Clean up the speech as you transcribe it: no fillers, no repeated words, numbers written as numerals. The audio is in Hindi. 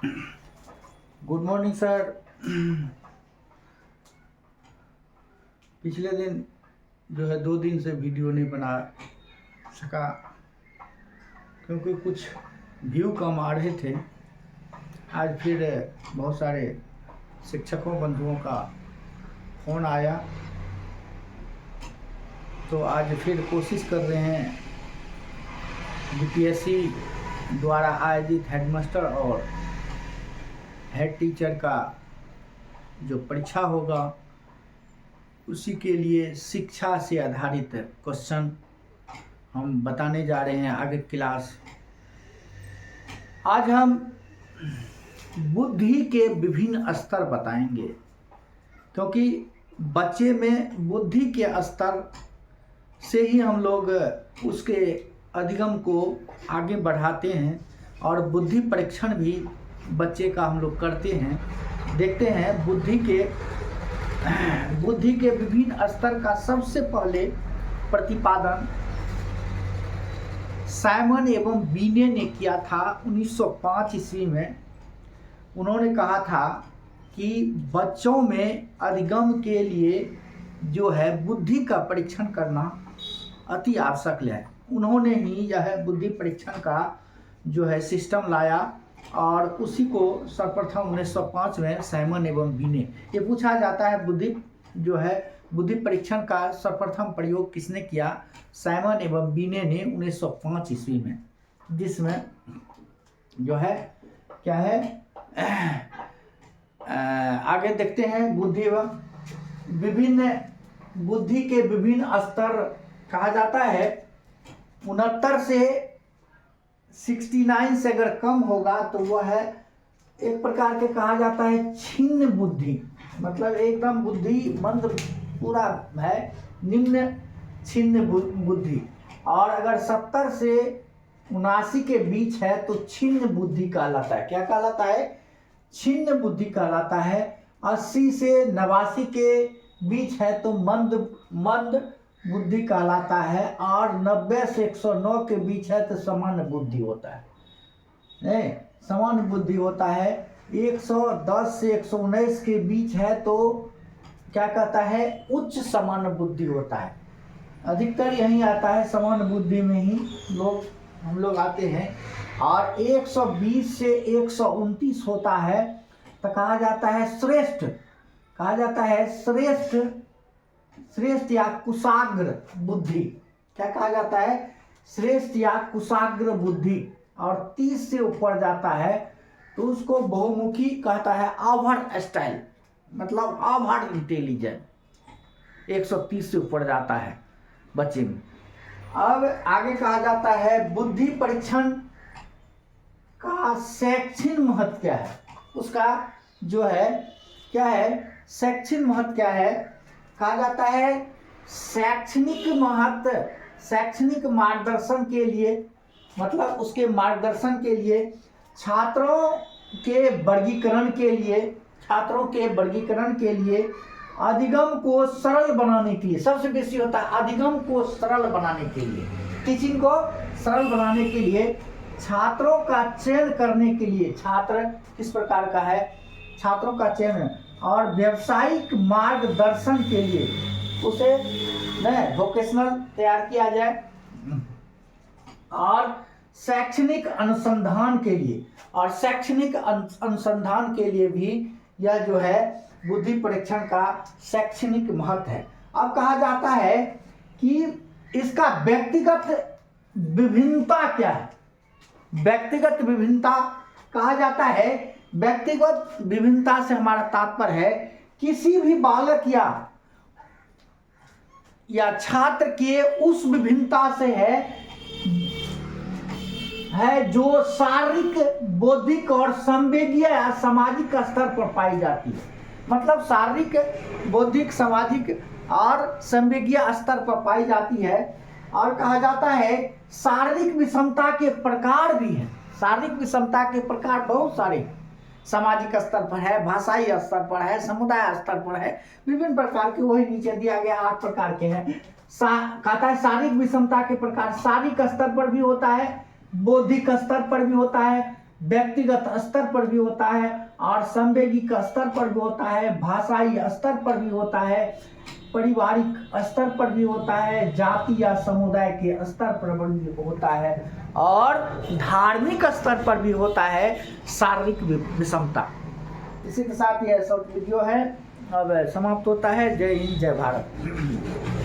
Good morning sir. पिछले दिन जो है 2 दिन से वीडियो नहीं बना सका क्योंकि कुछ व्यू कम आ रहे थे। आज फिर बहुत सारे शिक्षकों बंधुओं का फ़ोन आया तो आज फिर कोशिश कर रहे हैं बीपीएससी द्वारा आयोजित हेडमास्टर और हेड टीचर का जो परीक्षा होगा उसी के लिए शिक्षा से आधारित क्वेश्चन हम बताने जा रहे हैं आगे क्लास। आज हम बुद्धि के विभिन्न स्तर बताएंगे क्योंकि बच्चे में बुद्धि के स्तर से ही हम लोग उसके अधिगम को आगे बढ़ाते हैं और बुद्धि परीक्षण भी बच्चे का हम लोग करते हैं। देखते हैं बुद्धि के विभिन्न स्तर का सबसे पहले प्रतिपादन साइमन एवं बीने ने किया था 1905 ईस्वी में। उन्होंने कहा था कि बच्चों में अधिगम के लिए जो है बुद्धि का परीक्षण करना अति आवश्यक है। उन्होंने ही यह बुद्धि परीक्षण का जो है सिस्टम लाया और उसी को सर्वप्रथम 1905 में साइमन एवं बीने। ये पूछा जाता है बुद्धि परीक्षण का सर्वप्रथम प्रयोग किसने किया? साइमन एवं बीने ने 1905 ईस्वी में, जिसमें जो है क्या है आगे देखते हैं। बुद्धि के विभिन्न स्तर कहा जाता है। 69 से 69 से अगर कम होगा तो वह है एक प्रकार के कहा जाता है छिन्न बुद्धि, मतलब एकदम बुद्धि मंद पूरा है, निम्न छिन्न बुद्धि। और अगर 70 से 79 के बीच है तो छिन्न बुद्धि कहलाता है। क्या कहलाता है? छिन्न बुद्धि कहलाता है। 80 से 89 के बीच है तो मंद बुद्धि कहलाता है और 90 से 109 के बीच है तो सामान्य बुद्धि होता है। सामान्य बुद्धि होता है। 110 से 119 के बीच है तो क्या कहता है? उच्च सामान्य बुद्धि होता है। अधिकतर यही आता है, सामान्य बुद्धि में ही हम लोग आते हैं। और 120 से 129 होता है तो कहा जाता है श्रेष्ठ, कहा जाता है श्रेष्ठ या कुशाग्र बुद्धि। क्या कहा जाता है? श्रेष्ठ या कुशाग्र बुद्धि। और 30 से ऊपर जाता है तो उसको बहुमुखी कहता है, आभर स्टाइल, मतलब आभर इंटेलिजेंट। 130 से ऊपर जाता है बच्चे में। अब आगे कहा जाता है बुद्धि परीक्षण का शैक्षणिक महत्व क्या है? उसका जो है क्या है, शैक्षणिक महत्व क्या है? कहा जाता है शैक्षणिक महत्व, शैक्षणिक मार्गदर्शन के लिए, मतलब उसके मार्गदर्शन के लिए छात्रों के वर्गीकरण के लिए अधिगम को सरल बनाने के लिए, सबसे बेसी होता है अधिगम को सरल बनाने के लिए, टीचिंग को सरल बनाने के लिए, छात्रों का चयन करने के लिए, छात्र किस प्रकार का है, छात्रों का चयन, और व्यावसायिक मार्गदर्शन के लिए उसे वोकेशनल तैयार किया जाए, और शैक्षणिक अनुसंधान के लिए, और शैक्षणिक अनुसंधान के लिए भी यह जो है बुद्धि परीक्षण का शैक्षणिक महत्व है। अब कहा जाता है कि इसका व्यक्तिगत विभिन्नता क्या है? व्यक्तिगत विभिन्नता कहा जाता है, व्यक्तिगत विभिन्नता से हमारा तात्पर्य है किसी भी बालक या छात्र के उस विभिन्नता से है जो शारीरिक, बौद्धिक और संवेदीय या सामाजिक स्तर पर पाई जाती है। मतलब शारीरिक, बौद्धिक, सामाजिक और संवेदीय स्तर पर पाई जाती है। और कहा जाता है शारीरिक विषमता के प्रकार भी हैं। शारीरिक विषमता के प्रकार बहुत सारे, सामाजिक स्तर पर है, भाषाई स्तर पर है, समुदाय स्तर पर है, विभिन्न प्रकार के, वही नीचे दिया गया 8 प्रकार के हैं। कहता है शारीरिक विषमता के प्रकार शारीरिक स्तर पर भी होता है, बौद्धिक स्तर पर भी होता है, व्यक्तिगत स्तर पर भी होता है और संवेगिक स्तर पर भी होता है, भाषाई स्तर पर भी होता है, पारिवारिक स्तर पर भी होता है, जाति या समुदाय के स्तर पर भी होता है और धार्मिक स्तर पर भी होता है शारीरिक विषमता। इसी के साथ यह शॉर्ट वीडियो है अब समाप्त होता है। जय हिंद, जय भारत।